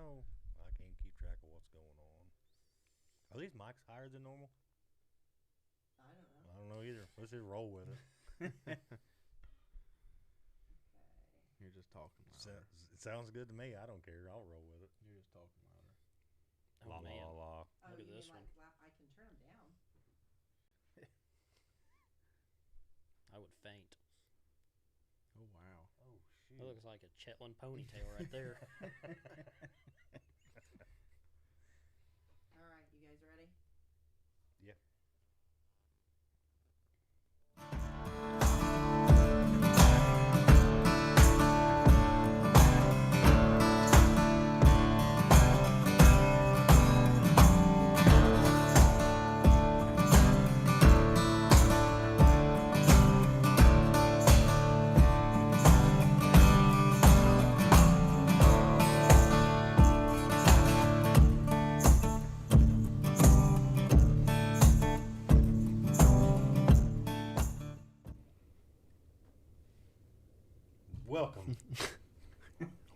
know. I can't keep track of what's going on. Are these mics higher than normal? I don't know. I don't know either. Let's just roll with it. You're just talking louder. It sounds good to me. I don't care. I'll roll with it. You're just talking louder. Oh, La, man. la, la. Oh, Look at you this mean one. I can turn them down. I would faint. Oh, wow. Oh, shoot. That looks like a Shetland ponytail right there. All right, you guys ready? Yeah. Welcome.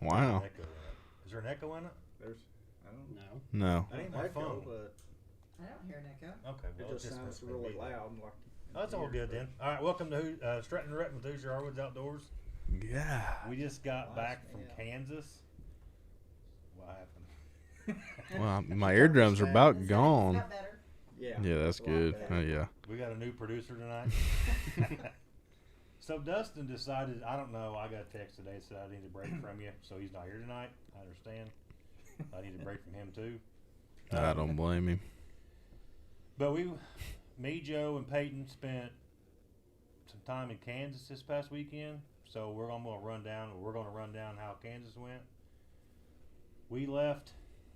Wow. Echo in it. Is there an echo in it? There's, I don't know. No. No. That ain't my phone. but I don't hear an echo. Okay, well, it just sounds must be really me. loud. Like Oh, that's all good then. All right, welcome to Struttin and Ruttin with Who's Your Hardwoods Outdoors. Yeah. We just got Nice, back from man. Kansas. What happened? Well, my eardrums are about Is gone. that better? Yeah, that's a lot good. better. Yeah. We got a new producer tonight. So Dustin decided, I don't know, I got a text today that said I need a break from you, so he's not here tonight. I understand. I need a break from him too. I don't blame him. But me, Joe, and Peyton spent some time in Kansas this past weekend, so we're going to run down how Kansas went. We left,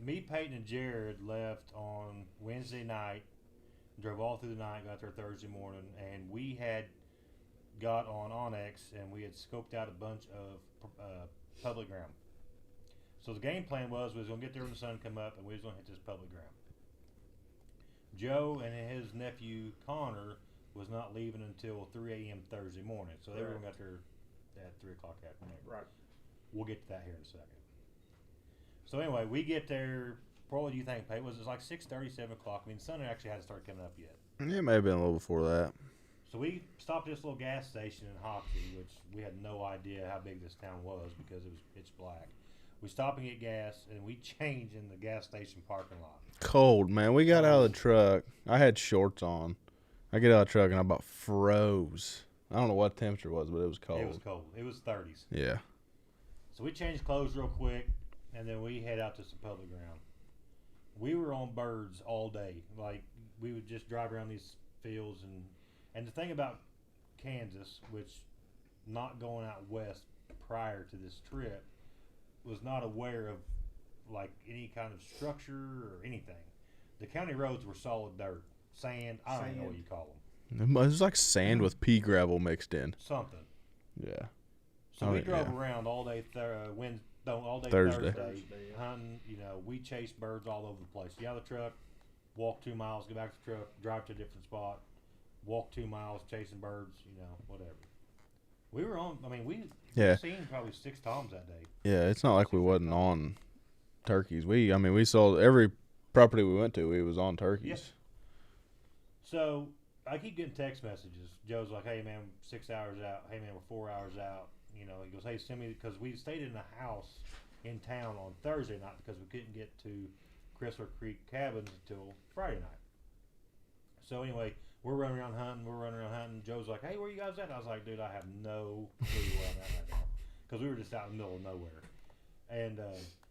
Peyton, and Jared left on Wednesday night, drove all through the night, got there Thursday morning, and we had got on Onyx and we had scoped out a bunch of public ground. So the game plan was we was going to get there when the sun come up and we was going to hit this public ground. Joe and his nephew Connor was not leaving until 3 a.m. Thursday morning, so they were going to get there at 3 o'clock afternoon. Right. We'll get to that here in a second. So anyway, we get there. What do you think, Peyton? Was it like 6:30, 7 o'clock? I mean, the sun actually hadn't started coming up yet. It may have been a little before that. So we stopped at this little gas station in Hoxie, which we had no idea how big this town was because it was pitch black. We stopped and get gas, and we changed in the gas station parking lot. Cold, man. We got out of the truck. I had shorts on. I get out of the truck and I about froze. I don't know what temperature it was, but it was cold. It was cold. It was 30s. Yeah. So we changed clothes real quick, and then we head out to some public ground. We were on birds all day. Like, we would just drive around these fields. And the thing about Kansas, which not going out west prior to this trip, was not aware of, like, any kind of structure or anything. The county roads were solid dirt. Sand, I don't even know what you call them. It was like sand with pea gravel mixed in. Something. Yeah. So Oh, we drove yeah. around all day all day Thursday. Thursday hunting. You know, we chased birds all over the place. Get out of the truck, walk 2 miles, get back to the truck, drive to a different spot, walk 2 miles chasing birds. You know, whatever. We were on. I mean, we seen probably 6 toms that day. Yeah, it's not like we wasn't on turkeys. We sold every property we went to. We was on turkeys. Yes. So I keep getting text messages. Joe's like, "Hey man, 6 hours out. Hey man, we're 4 hours out." You know, he goes, "Hey, send me," because we stayed in a house in town on Thursday night because we couldn't get to Chrysler Creek Cabins until Friday night. So anyway, we're running around hunting. Joe's like, "Hey, where you guys at?" I was like, "Dude, I have no clue where I'm at right now," because we were just out in the middle of nowhere. And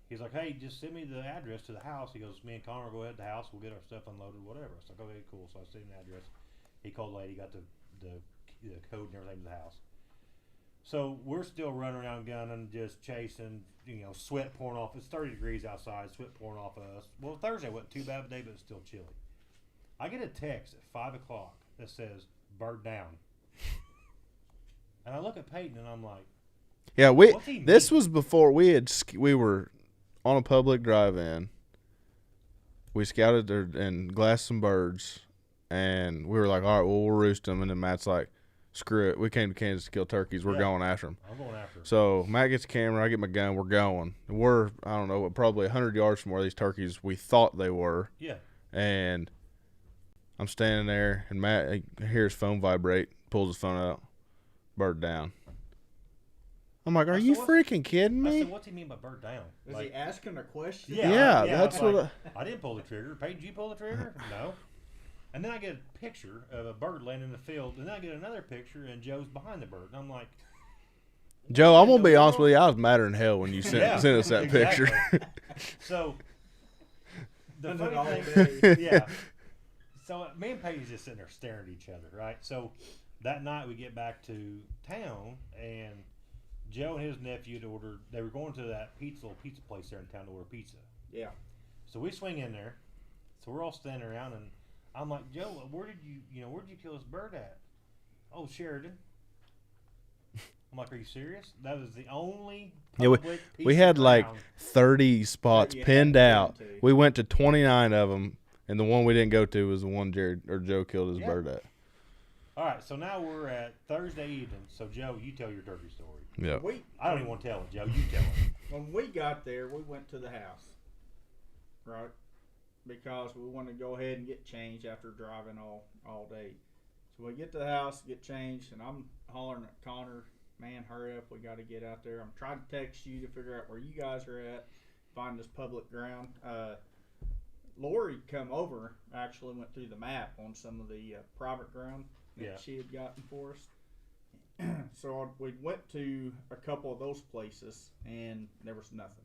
he's like, "Hey, just send me the address to the house." He goes, "Me and Connor will go ahead to the house. We'll get our stuff unloaded, whatever." I was like, "Okay, cool." So I sent him the address. He called the lady, got the code and everything to the house. So we're still running around gunning, just chasing, you know, sweat pouring off. It's 30 degrees outside, sweat pouring off of us. Well, Thursday wasn't too bad of a day, but it's still chilly. I get a text at 5 o'clock that says, "Bird down." And I look at Peyton and I'm like, Yeah, what's he this mean? was before we were on a public drive-in. We scouted there and glassed some birds, and we were like, all right, well, we'll roost them. And then Matt's like, screw it. We came to Kansas to kill turkeys. We're Yeah. going after them. I'm going after him. So Matt gets the camera. I get my gun. We're going. We're, I don't know, probably 100 yards from where these turkeys we thought they were. Yeah. And I'm standing there, and Matt hears phone vibrate, pulls his phone out, bird down. I'm like, are I you said, freaking kidding I me? said, what's he mean by bird down? Was Like, he asking a question? Yeah, yeah, that's I'm what like, I didn't pull the trigger. Peyton, did you pull the trigger? No. And then I get a picture of a bird laying in the field, and then I get another picture, and Joe's behind the bird. And I'm like, Joe, I'm what going to in be the honest with world? you. I was madder than hell when you sent us that exactly. picture. So, the Done it funny all thing, day. yeah. So me and Peyton's just sitting there staring at each other, right? So that night we get back to town, and Joe and his nephew had ordered. They were going to that little pizza place there in town to order pizza. Yeah. So we swing in there. So we're all standing around, and I'm like, Joe, where did you kill this bird at? Oh, Sheridan. I'm like, are you serious? That was the only Yeah, public we piece had of like ground. 30 spots That you pinned hadn't out. been to. We went to 29 of them, and the one we didn't go to was the one Jared or Joe killed his Yeah. bird at. All right, so now we're at Thursday evening. So Joe, you tell your turkey story. Yeah. I don't even want to tell it, Joe. You tell it. When we got there, we went to the house, right? Because we wanted to go ahead and get changed after driving all day. So we get to the house, get changed, and I'm hollering at Connor, man, hurry up, we got to get out there. I'm trying to text you to figure out where you guys are at, find this public ground. Lori come over, actually went through the map on some of the private ground that Yeah. she had gotten for us. So we went to a couple of those places, and there was nothing.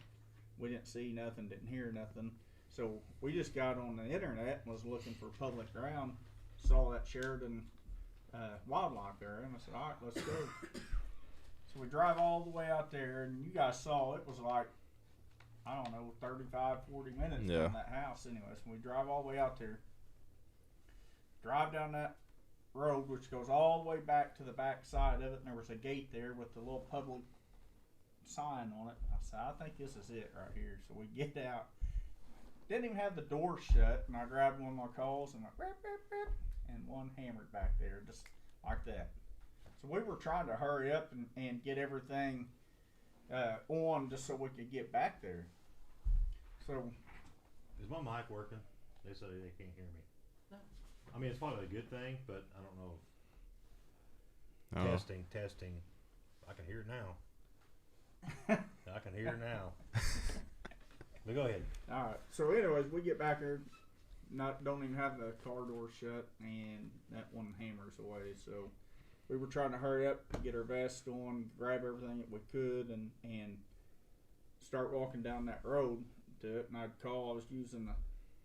We didn't see nothing, didn't hear nothing. So we just got on the internet and was looking for public ground. Saw that Sheridan wildlife there, and I said, all right, let's go. So we drive all the way out there, and you guys saw it was like, I don't know, 35, 40 minutes Yeah. from that house anyways. We drive all the way out there, drive down that road, which goes all the way back to the back side of it, and there was a gate there with the little public sign on it. I said, I think this is it right here. So we get out. Didn't even have the door shut, and I grabbed one of my calls, and I beep, beep, beep, and one hammered back there, just like that. So we were trying to hurry up and get everything on just so we could get back there. So Is my mic working? They say they can't hear me. No. I mean, it's probably a good thing, but I don't know. Oh. Testing. I can hear it now. I can hear it now. But go ahead. all right. So anyways, we get back there, don't even have the car door shut, and that one hammers away. So we were trying to hurry up, get our vests on, grab everything that we could, and start walking down that road to it. And I was using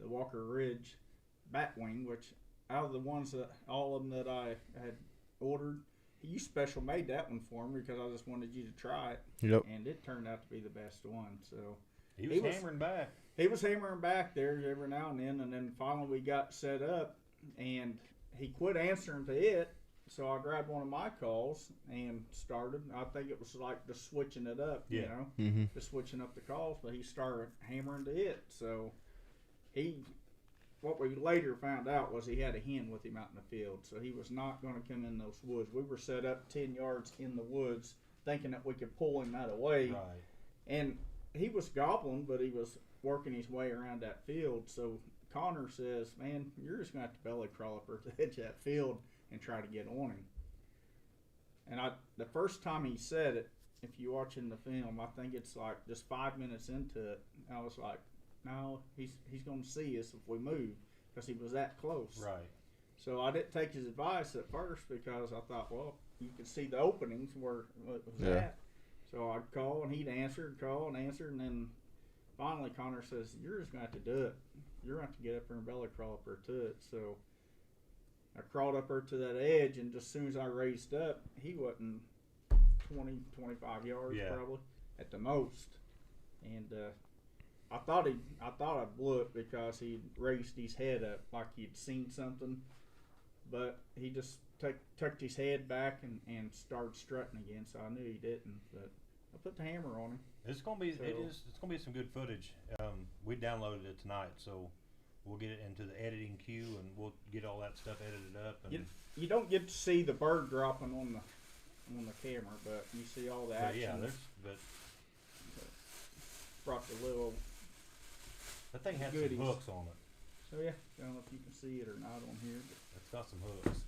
the Walker Ridge Batwing, which out of the ones that all of them that I had ordered, you special made that one for me because I just wanted you to try it, Yep. and it turned out to be the best one. So He was hammering back. he was hammering back there every now and then finally we got set up, and he quit answering to it. So I grabbed one of my calls and started. I think it was like just switching it up, you Yeah. know, Mm-hmm. just switching up the calls. But he started hammering to it. So what we later found out was he had a hen with him out in the field. So he was not going to come in those woods. We were set up 10 yards in the woods, thinking that we could pull him that away. Right. And he was gobbling, but he was working his way around that field. So Connor says, man, you're just going to have to belly crawl up at the edge of that field and try to get on him. And the first time he said it, if you're watching the film, I think it's like just 5 minutes into it, I was like, no, he's going to see us if we move, because he was that close. Right. So I didn't take his advice at first because I thought, well, you could see the openings where it was Yeah. at. So I'd call and he'd answer, call and answer, and then finally Connor says, you're just going to have to do it. You're going to have to get up there and belly crawl up there to it. So I crawled up there to that edge, and just as soon as I raised up, he wasn't 20, 25 yards Yeah. probably at the most. And I thought I blew it because he raised his head up like he'd seen something, but he just tucked his head back and started strutting again. So I knew he didn't, but I put the hammer on him. It's gonna be So- it's gonna be some good footage. We downloaded it tonight, so we'll get it into the editing queue, and we'll get all that stuff edited up. And You don't get to see the bird dropping on the camera, but you see all the but action. yeah, Brought the little. that thing had goodies. some hooks on it. So yeah, I don't know if you can see it or not on here, but It's got some hooks.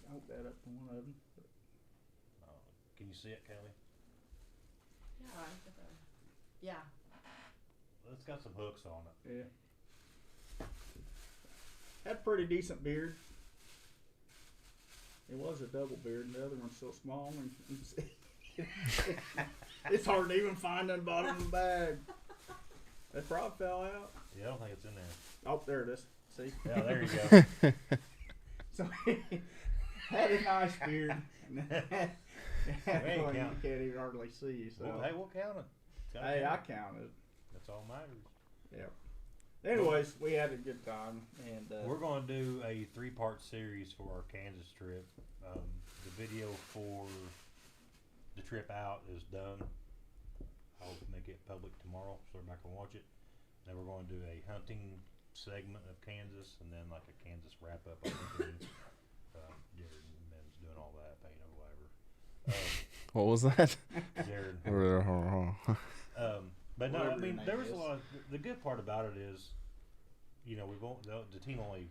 I hope that up to one of them. Can you see it, Kelly? Yeah. It's got some hooks on it. Yeah. Had a pretty decent beard. It was a double beard, and the other one's so small, and you can see. It's hard to even find on the bottom of the bag. That probably fell out. Yeah, I don't think it's in there. Oh, there it is. See? Yeah, there you go. So he had a nice beard. ain't Well, you counting. can't even hardly see. So Well, hey, we'll count it. It's gotta hey, I count. counted. That's all matters. Yeah. Anyways, we had a good time, and We're going to do a 3-part series for our Kansas trip. The video for the trip out is done. I'll make it public tomorrow so everybody can watch it. Then we're going to do a hunting segment of Kansas, and then like a Kansas wrap up. Jared and Ben's doing all that, paint or whatever. What was that? Jared. But no, I Whatever mean, your there name was a is. lot. The good part about it is, the team only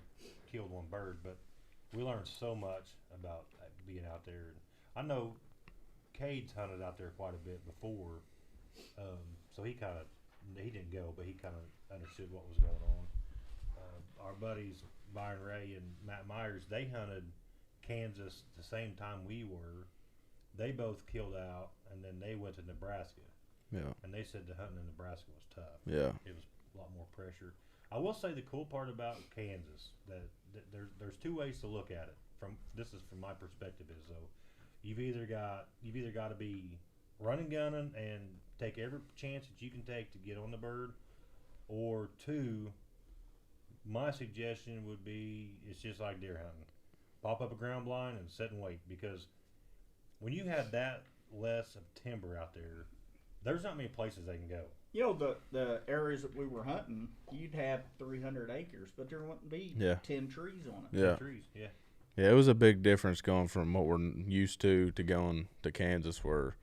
killed one bird, but we learned so much about being out there. I know Cade's hunted out there quite a bit before, so he didn't go, but he kind of understood what was going on. Our buddies Byron Ray and Matt Myers, they hunted Kansas the same time we were. They both killed out, and then they went to Nebraska. Yeah. And they said the hunting in Nebraska was tough. Yeah. It was a lot more pressure. I will say the cool part about Kansas that there's 2 ways to look at it. This is from my perspective is though, you've either got to be running gunning and take every chance that you can take to get on the bird, or 2, my suggestion would be it's just like deer hunting. Pop up a ground blind and sit and wait, because when you have that less of timber out there, there's not many places they can go. you know the areas that we were hunting, you'd have 300 acres, but there wouldn't be Yeah. 10 trees on it. Yeah. Trees, yeah. Yeah, it was a big difference going from what we're used to going to Kansas, where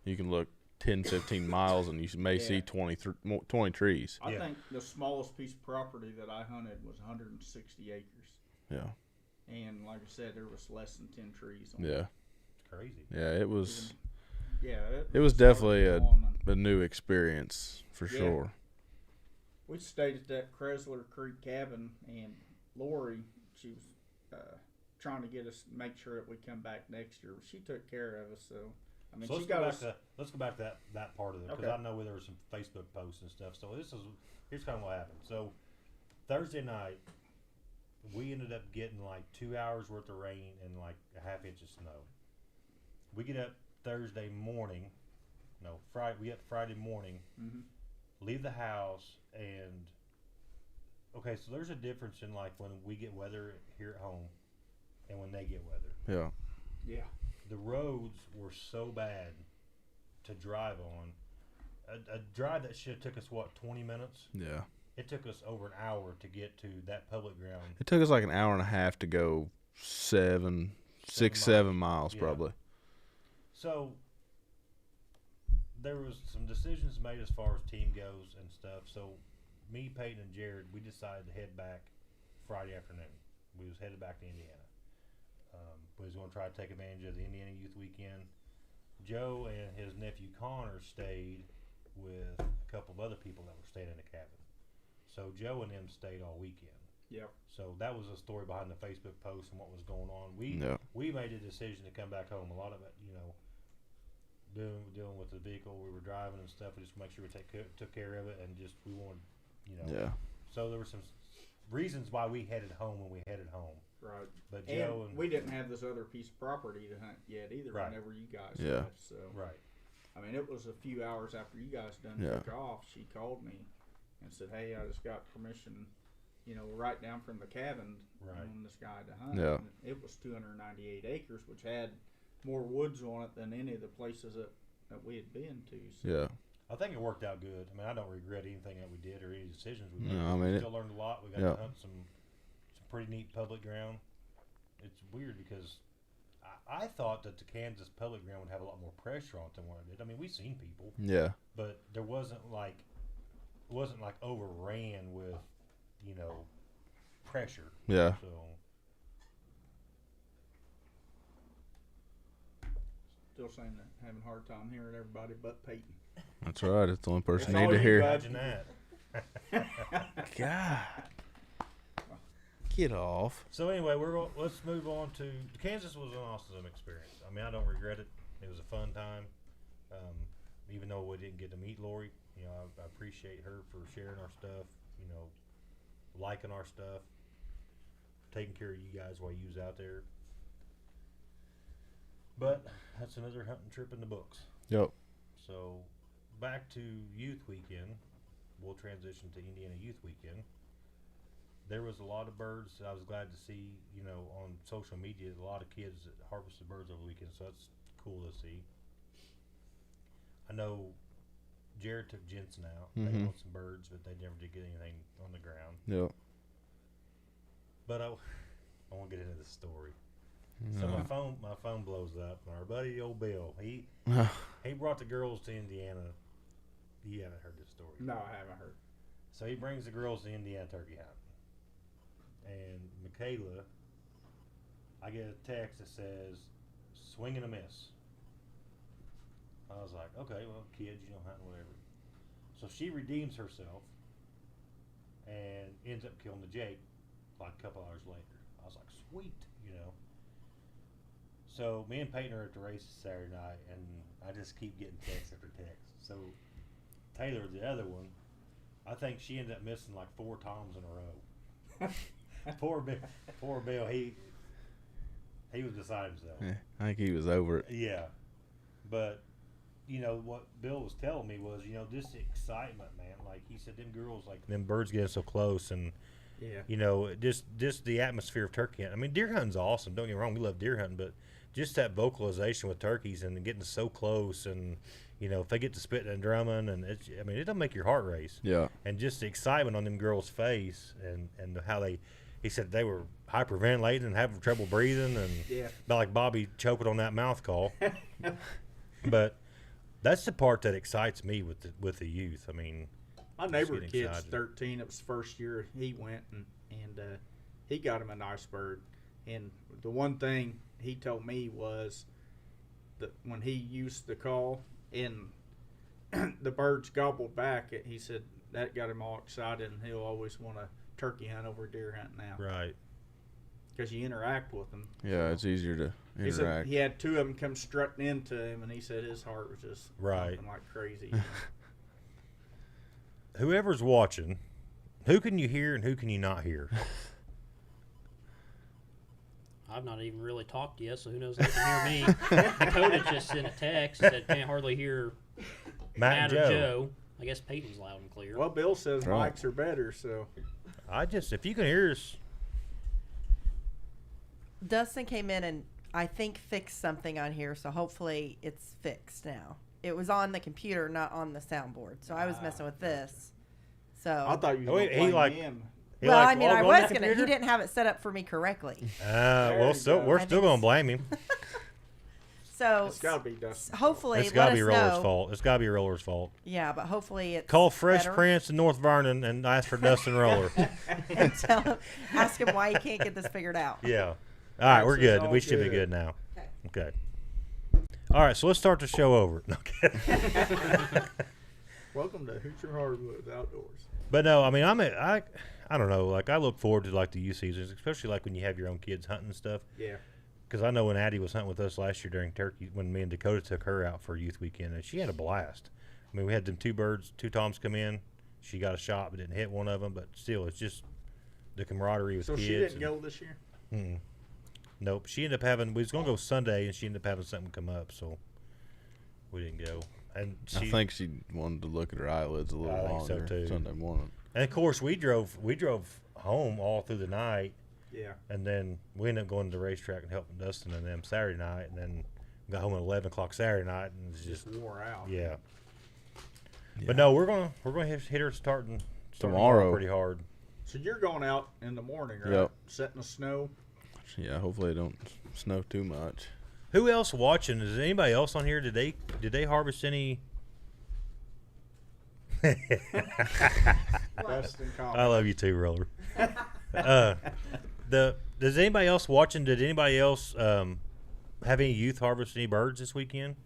you can look 10, 15 miles and you may see Yeah. 20 trees. I Yeah. think the smallest piece of property that I hunted was 160 acres. Yeah. And like I said, there was less than 10 trees on it. Yeah. It's crazy. Yeah, it was Yeah, it was hard to definitely go on and- a new experience for Yeah. sure. We stayed at that Cresler Creek cabin, and Lori, she was trying to get us, make sure that we come back next year. She took care of us, so I mean, So she let's got go us. back to that part of it, because Okay. I know there were some Facebook posts and stuff. So here's kind of what happened. So Thursday night, we ended up getting like 2 hours worth of rain and like a half inch of snow. We get up Thursday morning, we get Friday morning, Mhm. leave the house, and okay, so there's a difference in like when we get weather here at home and when they get weather. Yeah. Yeah, The roads were so bad to drive on. A drive that should have took us 20 minutes. Yeah. It took us over an hour to get to that public ground. It took us like an hour and a half to go 7 miles Yeah. probably. So there was some decisions made as far as team goes and stuff. So me, Peyton, and Jared, we decided to head back Friday afternoon. We was headed back to Indiana. We was going to try to take advantage of the Indiana Youth Weekend. Joe and his nephew Connor stayed with a couple of other people that were staying in the cabin. So Joe and them stayed all weekend. Yep. So that was the story behind the Facebook post and what was going on. Yeah. We made a decision to come back home. A lot of it, dealing with the vehicle we were driving and stuff. We just make sure we took care of it, and just we wanted, Yeah. So there were some reasons why we headed home when we headed home. right. But And Joe we didn't have this other piece of property to hunt yet either. Right. Whenever you guys Yeah. left, so right. I mean, it was a few hours after you guys done Yeah. took off. She called me and said, "Hey, I just got permission, right down from the cabin Right. on this guy to hunt." Yeah. And it was 298 acres, which had more woods on it than any of the places that we had been to. So Yeah. I think it worked out good. I mean, I don't regret anything that we did or any decisions we made. No, I We mean, still learned a lot. We got yeah. to hunt some pretty neat public ground. It's weird because I thought that the Kansas public ground would have a lot more pressure on it than what it did. I mean, we've seen people, Yeah. but there wasn't like overran with, you know, pressure. Yeah. So Still saying that, having a hard time hearing everybody but Peyton. That's right. It's the only person It's you need all to you, hear. bud. imagine that. God. Get off. So anyway, let's move on to Kansas. Was an awesome experience. I mean, I don't regret it. It was a fun time. Even though we didn't get to meet Lori, you know, I appreciate her for sharing our stuff. You know, liking our stuff, taking care of you guys while you was out there. But that's another hunting trip in the books. Yep. So back to youth weekend. We'll transition to Indiana Youth Weekend. There was a lot of birds that I was glad to see, you know, on social media. A lot of kids that harvested birds over the weekend, so that's cool to see. I know Jared took Jensen out. They Mhm. want some birds, but they never did get anything on the ground. Yep. But I want to get into the story. So my phone blows up, and our buddy old Bill, he brought the girls to Indiana. You haven't heard this story. No, I haven't heard. So he brings the girls to Indiana turkey hunting. And Michaela, I get a text that says, swing and a miss. I was like, okay, well, kids, you know, hunting, whatever. So she redeems herself and ends up killing the Jake like a couple hours later. I was like, sweet, you know. So me and Peyton are at the races Saturday night, and I just keep getting text after text. So Taylor, the other one, I think she ended up missing like 4 toms in a row. Poor Bill, he was beside himself. Yeah, I think he was over it. Yeah, but you know what Bill was telling me was, you know, just the excitement, man. Like he said, them girls, like them birds getting so close, and Yeah. you know, just the atmosphere of turkey hunting. I mean, deer hunting's awesome. Don't get me wrong, we love deer hunting, but just that vocalization with turkeys and getting so close, and you know, if they get to spitting and drumming, and it's, I mean, it'll make your heart race. Yeah. And just the excitement on them girls' face, and how he said they were hyperventilating and having trouble breathing, and Yeah. about like Bobby choking on that mouth call. But that's the part that excites me with the youth. I mean, My just neighbor getting kid's excited. 13. It was the first year he went, and he got him a nice bird. And the one thing he told me was that when he used the call and the birds gobbled back, he said that got him all excited, and he'll always want to turkey hunt over deer hunt now. right. Because you interact with them. Yeah, it's easier to He said interact. he had 2 of them come strutting into him, and he said his heart was just Right. pumping like crazy. Whoever's watching, who can you hear and who can you not hear? I've not even really talked yet, so who knows if they can hear me. Dakota just sent a text that said can't hardly hear Matt and or Joe. Joe. I guess Peyton's loud and clear. Well, Bill says Right. mics are better, so If you can hear us, Dustin came in and I think fixed something on here, so hopefully it's fixed now. It was on the computer, not on the soundboard, so I was messing with this. So I thought you Oh, were he going to like- blame him. he well, like I mean, I logged on the was gonna. He computer? didn't have it set up for me correctly. There Well, you so go. we're I still think gonna it's- blame him. So It's got to be Dustin. hopefully, It's let gotta us be Roller's know. fault. It's gotta be Roller's fault. Yeah, but hopefully it's Call Fresh better. Prince in North Vernon and ask for Dustin Roller. And tell him, ask him why he can't get this figured out. Yeah. All right, we're It's good. all We should be good. good now. Okay. Okay. All right, so let's start the show over. No, kidding. Welcome to Hoosier Hardwoods Outdoors. But no, I mean, I don't know. Like, I look forward to like the youth seasons, especially like when you have your own kids hunting and stuff. Yeah. Because I know when Addie was hunting with us last year during turkey, when me and Dakota took her out for a youth weekend, and she had a blast. I mean, we had them 2 birds, 2 toms come in. She got a shot, but didn't hit one of them. But still, it's just the camaraderie with So kids. she didn't and- go this year? Mm-mm. Nope. She ended up having. We was gonna go Sunday, and she ended up having something come up, so we didn't go. And I think she wanted to look at her eyelids a little I think so, longer too. Sunday morning. and of course we drove home all through the night, Yeah. and then we ended up going to the racetrack and helping Dustin and them Saturday night, and then got home at 11 o'clock Saturday night, and it was Just just wore out. yeah. But no, we're gonna hit her starting Tomorrow. pretty hard. So you're going out in the morning, right? Yep. Setting the snow. Yeah, hopefully it don't snow too much. Who else watching? Is anybody else on here? Did they harvest any? Best in common. I love you too, Roller. Does anybody else watching? Did anybody else have any youth harvest any birds this weekend?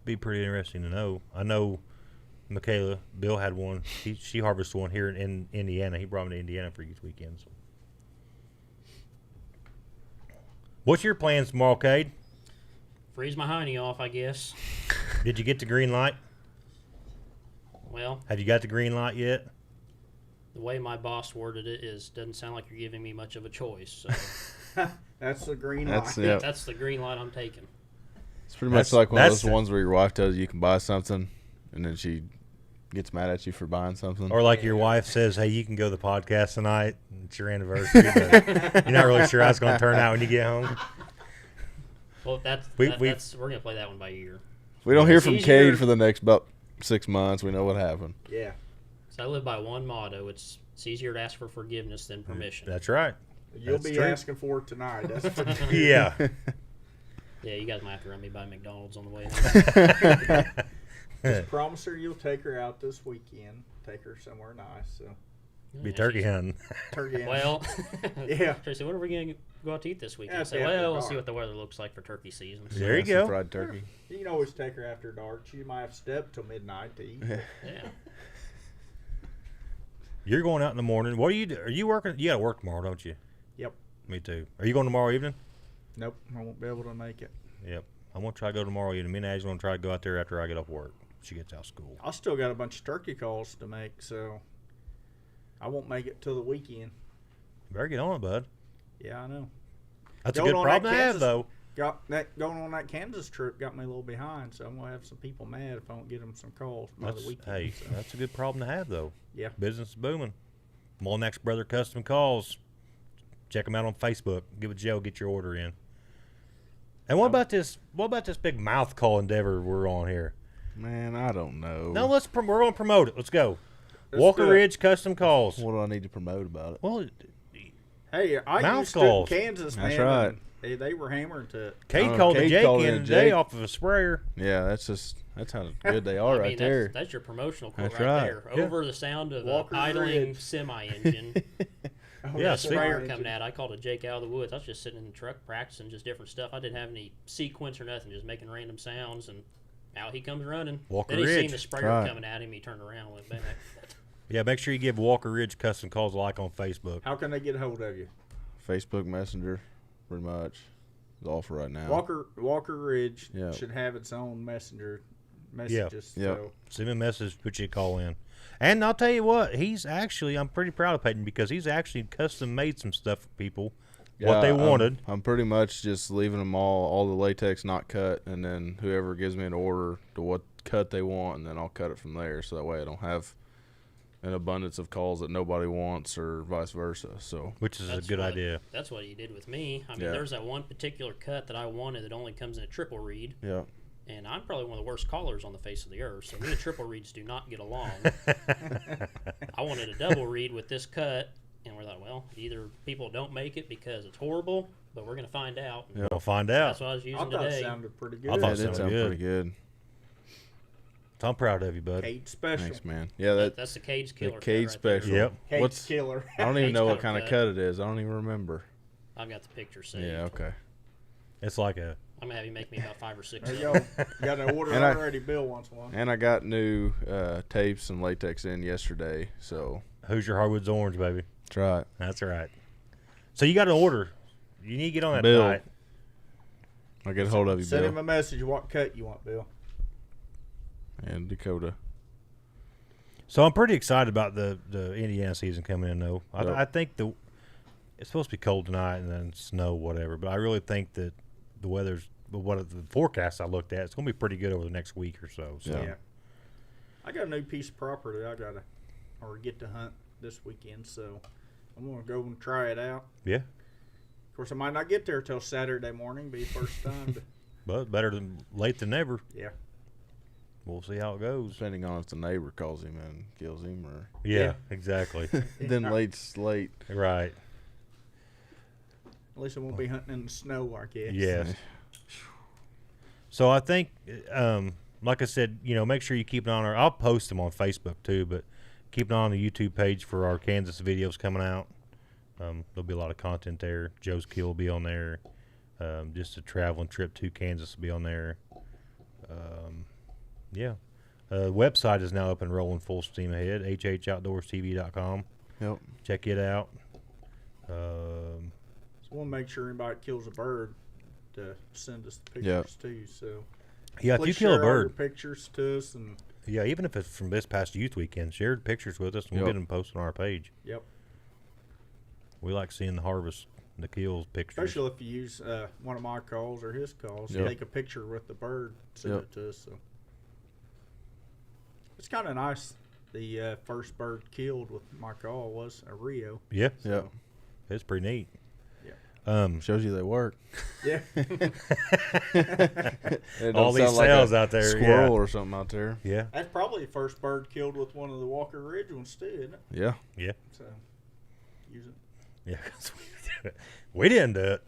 Be pretty interesting to know. I know Michaela, Bill had one. She harvested one here in Indiana. He brought me to Indiana for youth weekends. What's your plans tomorrow, Cade? Freeze my hiney off, I guess. Did you get the green light? Well, Have you got the green light yet? the way my boss worded it doesn't sound like you're giving me much of a choice. So That's the green That's light. Yep. that's the green light I'm taking. It's pretty much That's- like one of that's those ones where your wife tells you can buy something, and then she gets mad at you for buying something. Or like your wife says, "Hey, you can go to the podcast tonight. It's your anniversary, but you're not really sure how it's going to turn out when you get home." Well, We- we're gonna play that one by ear. we don't hear It's from easier- Cade for the next about 6 months. We know what happened. Yeah. So I live by one motto: it's easier to ask for forgiveness than permission. That's right. You'll That's be true. asking for it tonight. That's for sure. Yeah. Yeah, you guys might have to run me by McDonald's on the way. Just promise her you'll take her out this weekend. Take her somewhere nice. So Be turkey hunting. turkey. and- Well, Yeah. Tracy, what are we gonna go out to eat this weekend? Yeah, I say, after well, we'll dark. see what the weather looks like for turkey season. So, There you Some go. Fried turkey. You can always take her after dark. She might have stepped till midnight to eat. yeah. You're going out in the morning. What do you do? Are you working? You got to work tomorrow, don't you? Yep. Me too. Are you going tomorrow evening? Nope, I won't be able to make it. Yep. I'm going to try to go tomorrow evening. Me and Ash going to try to go out there after I get off work. She gets out of school. I still got a bunch of turkey calls to make, so I won't make it till the weekend. Better get on it, bud. Yeah, I know. That's Going a good on problem that to have, Kansas- though. Got that going on that Kansas trip got me a little behind, so I'm gonna have some people mad if I don't get them some calls by That's, the weekend. hey, so. that's a good problem to have, though. Yeah. Business is booming. Molnax Brother Custom Calls. Check them out on Facebook. Give a Joe, get your order in. And what about this? What about this big mouth call endeavor we're on here? Man, I don't know. No, we're going to promote it. Let's go. Let's Walker do it. Ridge Custom Calls. What do I need to promote about it? Well, Hey, I Mouth used to calls. in Kansas, That's man. right. and They were hammering to it. Cade Oh, called Cade the Jake called in in today Jake. off of a sprayer. Yeah, that's how good they are I right mean, there. that's your promotional quote That's right, right. there. Yeah. Over the sound of Walker an idling Ridge. semi-engine. Oh, Yeah, a speak- sprayer engine. coming out. I called a Jake out of the woods. I was just sitting in the truck practicing just different stuff. I didn't have any sequence or nothing, just making random sounds. And out he comes running. Walker then he Ridge. seen the sprayer Right. coming at him. He turned around and went back. Yeah, make sure you give Walker Ridge Custom Calls a like on Facebook. How can they get a hold of you? Facebook Messenger, pretty much. Is all for right now. Walker Ridge Yeah. should have its own messenger messages. Yep. So Send me a message, put you a call in. And I'll tell you what, I'm pretty proud of Peyton because he's actually custom made some stuff for people, what they wanted. I'm pretty much just leaving them all the latex not cut, and then whoever gives me an order to what cut they want, and then I'll cut it from there. So that way I don't have an abundance of calls that nobody wants or vice versa. So Which is That's a good what- idea. That's what he did with me. I mean, Yeah. there's that one particular cut that I wanted that only comes in a triple read. yeah, And I'm probably one of the worst callers on the face of the earth. So me and triple reads do not get along. I wanted a double read with this cut. And we're like, well, either people don't make it because it's horrible, but we're going to find out. And We'll find out. that's what I was I using thought it today. sounded pretty good. I yeah, thought it so. did sound Good. pretty good. So I'm proud of you, bud. Cade special. Thanks, man. Yeah, That's the Cage Killer. the cut Cade right there. special. Yep. Cade's What's killer. I don't even Cade's know what color kind of cut. cut it is. I don't even remember. I've got the picture saved. Yeah, okay. It's like a I'm going to have you make me about 5 or 6 There of you them. go. Got an order And I- already. Bill wants one. And I got new tapes and latex in yesterday, so Who's Your Hardwoods Orange, baby. try it. That's right. So you got an order. You need to get on that Bill. tonight. I'll get a hold of you, Send Bill. him a message. What cut you want, Bill? And Dakota. So I'm pretty excited about the Indiana season coming in, though. Yep. I think it's supposed to be cold tonight and then snow, whatever. But I really think that the weather's the forecast I looked at, it's going to be pretty good over the next week or so. So Yeah. I got a new piece of property I gotta get to hunt this weekend, so I'm gonna go and try it out. yeah, Of course, I might not get there till Saturday morning. Be the first time. But but better than late than never. yeah, we'll see how it goes. Depending on if the neighbor calls him and kills him, or Yeah, exactly. then late's late. Right. At least I won't be hunting in the snow, I guess. Yes. So I think, like I said, make sure you keep an eye on I'll post them on Facebook too, but keep an eye on the YouTube page for our Kansas videos coming out. There'll be a lot of content there. Joe's Kill will be on there. Just a traveling trip to Kansas will be on there. Website is now up and rolling full steam ahead. HHOutdoorstv.com. Yep. Check it out. So we'll make sure anybody that kills a bird to send us the pictures too. So Yeah, if please you kill a share all your bird, pictures to us, and yeah, even if it's from this past youth weekend, share the pictures with us and we'll Yep. get them posted on our page. yep. We like seeing the harvest, the kills pictures. Especially if you use one of my calls or his calls, Yep. take a picture with the bird, send Yep. it to us. So it's kind of nice. The first bird killed with my call was a Rio. Yeah, Yep. it's pretty neat. Yeah. Shows you they work. Yeah. It All don't these sound like cells a out there, squirrel or something out there. Yeah, That's probably the first bird killed with one of the Walker Ridge ones too, isn't it? Yeah. yeah, So use it. yeah. 'Cause we didn't do it.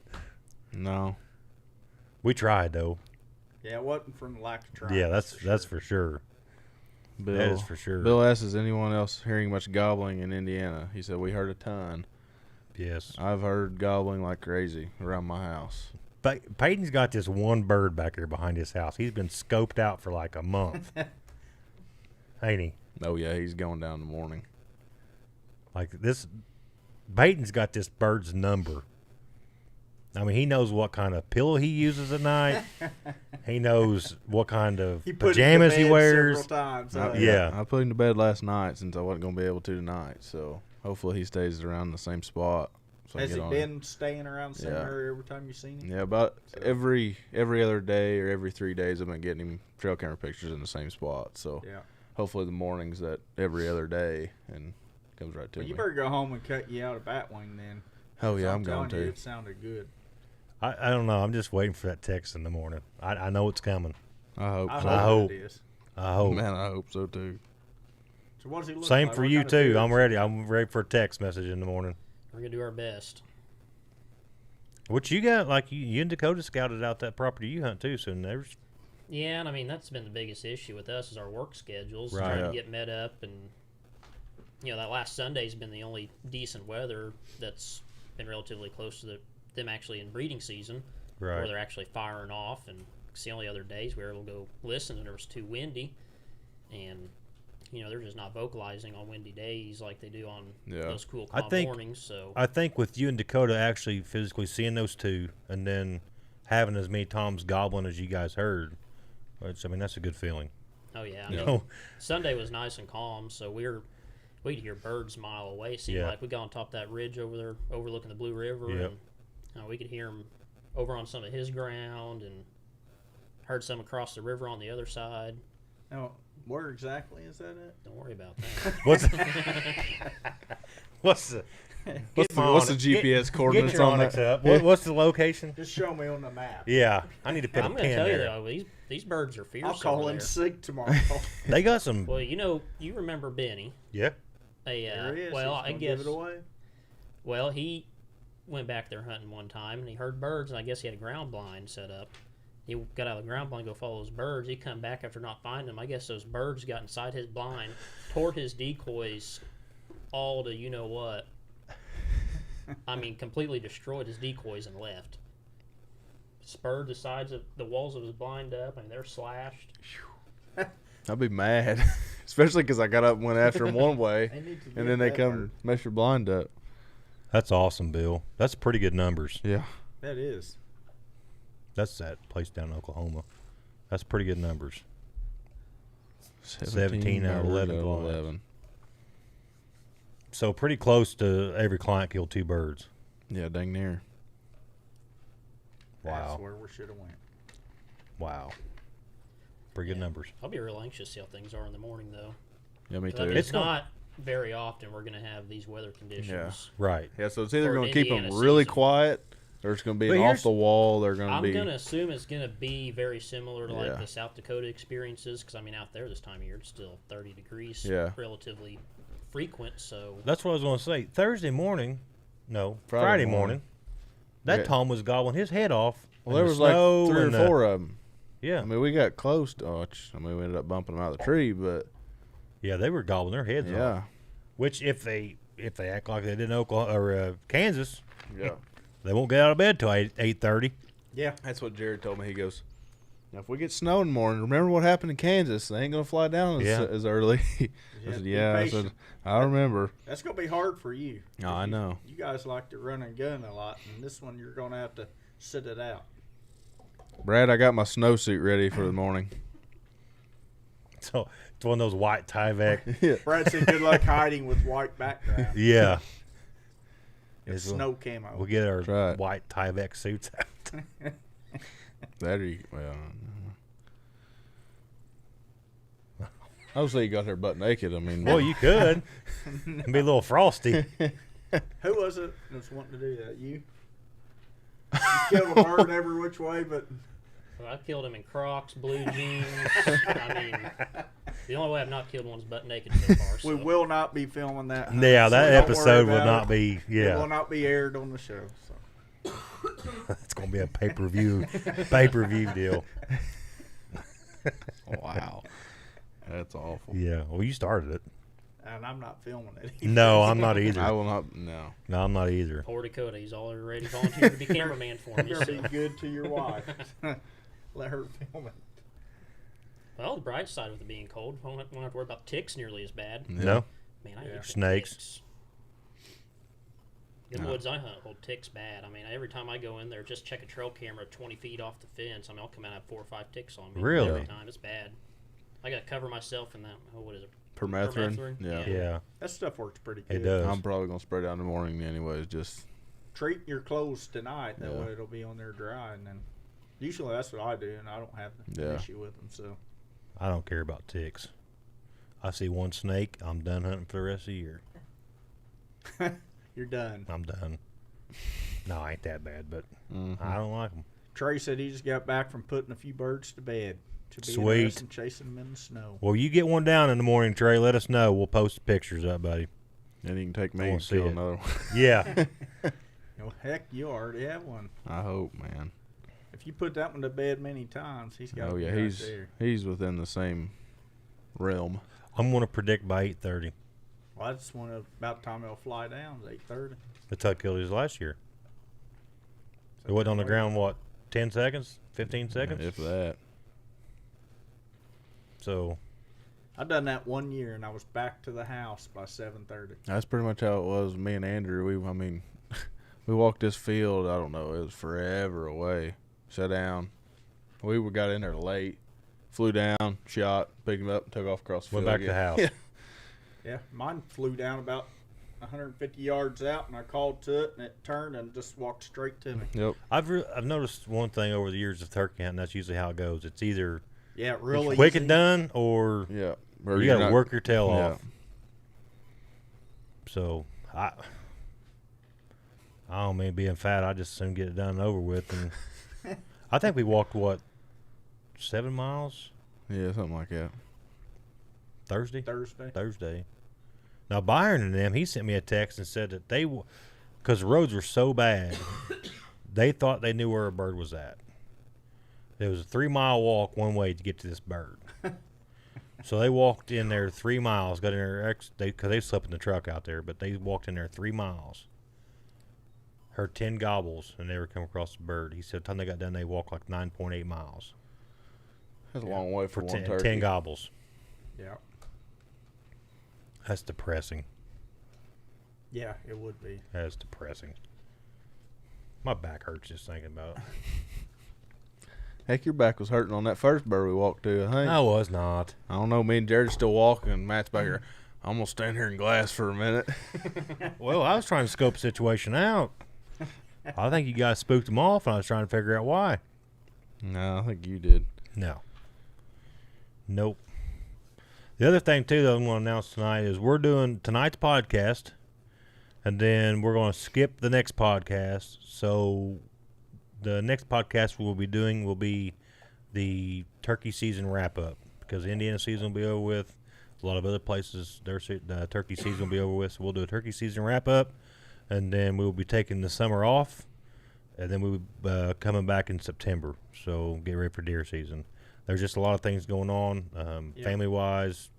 No. We tried though. Yeah, it wasn't from the lack of trying. Yeah, that's sure. for sure. Bill, That is for sure. Bill asks, is anyone else hearing much gobbling in Indiana? He said, we heard a ton. Yes. I've heard gobbling like crazy around my house. Peyton's got this one bird back here behind his house. He's been scoped out for like a month. Ain't he? Oh, yeah, he's going down in the morning. Like this, Peyton's got this bird's number. I mean, he knows what kind of pillow he uses at night. He knows what kind of He put it to pajamas he bed wears. several times. Yeah. I put him to bed last night since I wasn't going to be able to tonight. So hopefully he stays around the same spot. So I Has can he get on been staying around the same Yeah. area every time you've seen him? Yeah, about So- every other day or every 3 days, I've been getting him trail camera pictures in the same spot. So Yeah. hopefully the morning's that every other day and comes right to Well, me. you better go home and cut you out a bat wing then. Oh yeah, 'Cause I'm going telling you, to. It sounded good. I don't know. I'm just waiting for that text in the morning. I know it's coming. I hope I so. hope. it is. I hope. Man, I hope so too. So what does he look Same like? for What you kind of too. beard? I'm ready. I'm ready for a text message in the morning. We're gonna do our best. What you got? Like you and Dakota scouted out that property you hunt too. So there's Yeah, and I mean that's been the biggest issue with us is our work schedules, Right. trying Yeah. to get met up, and that last Sunday's been the only decent weather that's been relatively close to them actually in breeding season, where right. they're actually firing off, and it's the only other days we were able to go listen, and it was too windy, and they're just not vocalizing on windy days like they do on Yeah. those cool I calm think- mornings. So I think with you and Dakota actually physically seeing those two, and then having as many toms gobbling as you guys heard, which I mean that's a good feeling. oh yeah, I You mean, know? Sunday was nice and calm, so we could hear birds a mile away. It seemed Yeah. like we got on top of that ridge over there overlooking the Blue River, Yep. and we could hear them over on some of his ground, and heard some across the river on the other side. Now, where exactly is that at? Don't worry about that. What's what's the What's the GPS coordinates Get your on Onyx that? up. What's the location? Just show me on the map. Yeah, I need to put I'm a going to pin tell you there. though, these birds are fierce. I'll call over in there. sick tomorrow. They got some. Well, you remember Benny? Yeah. There he is. Well, He's I gonna guess. give it away. Well, he went back there hunting one time, and he heard birds, and I guess he had a ground blind set up. He got out of the ground blind, go follow those birds. He come back after not finding them. I guess those birds got inside his blind, tore his decoys all to you know what. I mean, completely destroyed his decoys and left. Spurred the sides of the walls of his blind up. I mean, they're slashed. I'd be mad, especially because I got up and went after them one way, They need to and get then they that come bird. mess your blind up. That's awesome, Bill. That's pretty good numbers. Yeah. That is. That's that place down in Oklahoma. That's pretty good numbers. 17 out of 11 blinds. So pretty close to every client killed 2 birds. Yeah, dang near. Wow. That's where we should have went. Wow. Pretty good Yeah. numbers. I'll be real anxious to see how things are in the morning, though. Yeah, me 'Cause, I too. mean, it's gonna- not very often we're going to have these weather conditions. Right. Yeah, so it's either For going to keep them Indiana really season. quiet There's going to be But an here's- off the wall. They're going to I'm be. gonna assume it's gonna be very similar to like Yeah. the South Dakota experiences, because I mean out there this time of year it's still 30 degrees, Yeah. relatively frequent. So That's what I was going to say. Thursday morning, no, Friday Friday morning. morning, that Yeah. Tom was gobbling his head off. Well, in there the was like snow 3 or and the- 4 of them. Yeah, I mean, we got close to. We ended up bumping them out of the tree, but yeah, they were gobbling their heads off. yeah, Which if they act like they did in Oklahoma or Kansas, yeah. they won't get out of bed till 8:30. Yeah. That's what Jared told me. He goes, "Now, if we get snow in the morning, remember what happened in Kansas? They ain't gonna fly down Yeah. as early." You I have said, to be "Yeah." I said, patient. "I remember." That's gonna be hard for you. No, I know. You guys like to run and gun a lot, and this one you're gonna have to sit it out. Brad, I got my snowsuit ready for the morning. So it's one of those white Tyvek. Yeah. Brad said, "Good luck hiding with white background." Yeah, It's We'll- snow camo. we'll get our That's right. white Tyvek suits out. That or well, I would say you got there butt naked. I mean, Well, you could. It'd be a little frosty. Who was it that was wanting to do that? You? You killed a bird every which way, but I killed him in Crocs, blue jeans. I mean, the only way I've not killed one is butt naked so far. So. we will not be filming that. Yeah, so that don't worry episode will about not it. be. It Yeah, will not be aired on the show. So. it's gonna be a pay-per-view deal. wow, that's awful. Yeah. Well, you started it. And I'm not filming it. Either. No, I'm not I either. will not. No, No, I'm not either. Poor Dakota, he's already volunteered to be cameraman for me. Better So. be good to your wife. Let her film it. Well, the bright side of it being cold, I won't have to worry about ticks nearly as bad. No. Man, I Yeah. hate the Snakes. ticks. The No. woods I hunt hold ticks bad. I mean, every time I go in there, just check a trail camera 20 feet off the fence. I mean, I'll come out and have 4 or 5 ticks on me. Really? Every time. It's bad. I got to cover myself in that, what is it? permethrin. Permethrin? Yeah. Yeah, That stuff works pretty good. it does. I'm probably gonna spray down in the morning anyways. Just Treat your clothes tonight. That Yeah. way it'll be on there dry. And then usually that's what I do, and I don't have an Yeah. issue with them. So I don't care about ticks. I see one snake, I'm done hunting for the rest of the year. you're done. I'm done. No, I ain't that bad, but mhm. I don't like them. Trey said he just got back from putting a few birds to bed. To be Sweet. interested in chasing them in the snow. Well, you get one down in the morning, Trey. Let us know. We'll post the pictures up, buddy. and you can take I me wanna and see kill it. another one. Yeah. Well, heck, you already have one. I hope, man. If you put that one to bed many times, he's got. Oh yeah, right he's there. he's within the same realm. I'm going to predict by 8:30. Well, that's when about the time he'll fly down. It's 8:30. That's how I killed his last year. It wasn't on the ground, what, 10 seconds? 15 seconds? If that. So, I done that 1 year, and I was back to the house by 7:30. That's pretty much how it was with me and Andrew. I mean, we walked this field, I don't know, it was forever away. Sat down. Got in there late. Flew down, shot, picked him up, took off across the went field back to the again. house. Yeah. Yeah, mine flew down about 150 yards out, and I called to it, and it turned and just walked straight to me. Yep. I've noticed one thing over the years of turkey hunting. That's usually how it goes. It's either Yeah, really quick easy. and done, or Yeah. you got to work your tail Yeah. off. So I don't mean being fat. I just soon get it done and over with. And I think we walked 7 miles Yeah, something like that. Thursday. Thursday. Now Byron and them, he sent me a text and said that because the roads were so bad, they thought they knew where a bird was at. There was a 3-mile walk one way to get to this bird. So they walked in there 3 miles, got in there, because they slept in the truck out there, but they walked in there 3 miles, heard 10 gobbles, and never come across the bird. He said, by the time they got done, they walked like 9.8 miles That's a long way for for one 10, turkey. 10 gobbles. Yeah. That's depressing. Yeah, it would be. That's depressing. My back hurts just thinking about it. Heck, your back was hurting on that first bird we walked to, I think. I was not. I don't know. Me and Jared's still walking. Matt's back here. I'm going to stand here in glass for a minute. Well, I was trying to scope the situation out. I think you guys spooked them off, and I was trying to figure out why. No, I think you did. No. Nope. The other thing, too, that I'm going to announce tonight is we're doing tonight's podcast, and then we're going to skip the next podcast. So the next podcast we'll be doing will be the turkey season wrap up, because the Indiana season will be over with. A lot of other places, their turkey season will be over with. So we'll do a turkey season wrap up, and then we will be taking the summer off, and then we'll be coming back in September. So get ready for deer season. There's just a lot of things going on, family wise,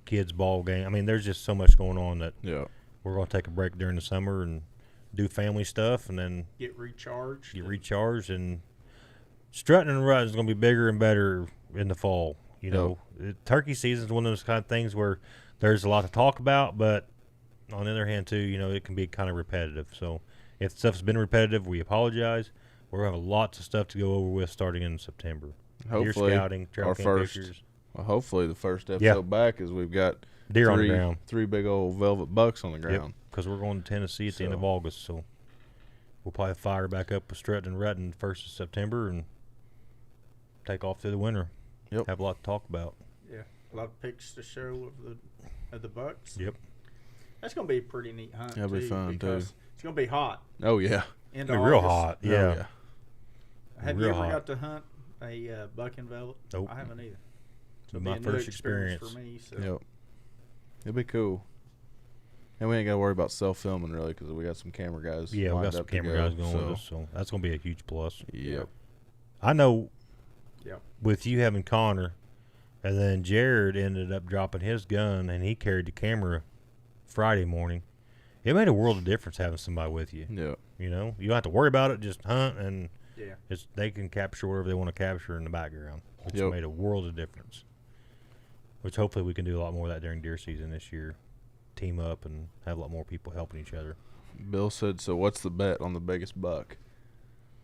kids ball game. I mean, there's just so much going on that we're going to take a break during the summer and do family stuff, and then Get recharged. And Struttin and Ruttin is going to be bigger and better in the fall. You know, turkey season is one of those kind of things where there's a lot to talk about, but on the other hand, too, you know, it can be kind of repetitive. So if stuff's been repetitive, we apologize. We're going to have lots of stuff to go over with starting in September. Hopefully, deer scouting, trail camp pictures. Well, hopefully the first episode back is we've got Deer on the ground. 3 big old velvet bucks on the ground. Because we're going to Tennessee at the end of August, so we'll probably fire back up with Struttin and Ruttin 1st of September and take off through the winter. Yep. Have a lot to talk about. Yeah, a lot of pics to show of the bucks. Yep. That's gonna be a pretty neat hunt. That'll be fun, too. It's gonna be hot. Oh, yeah. Into It'll be real August. hot. Oh, Yeah. Have Real you ever hot. got to hunt a buck in velvet? Nope. I haven't either. It'll be Be my a new first experience. for me. So. Yep. It'll be cool. And we ain't got to worry about self-filming, really, because we got some camera guys. Yeah, we lined got some up to camera go, guys going with us, so that's going to be a huge plus. Yep. I know Yep. with you having Connor, and then Jared ended up dropping his gun, and he carried the camera Friday morning. It made a world of difference having somebody with you. Yeah. You know, you don't have to worry about it. Just hunt, and Yeah. they can capture whatever they want to capture in the background. It's Yep. made a world of difference. Which hopefully we can do a lot more of that during deer season this year. Team up and have a lot more people helping each other. Bill said, so what's the bet on the biggest buck?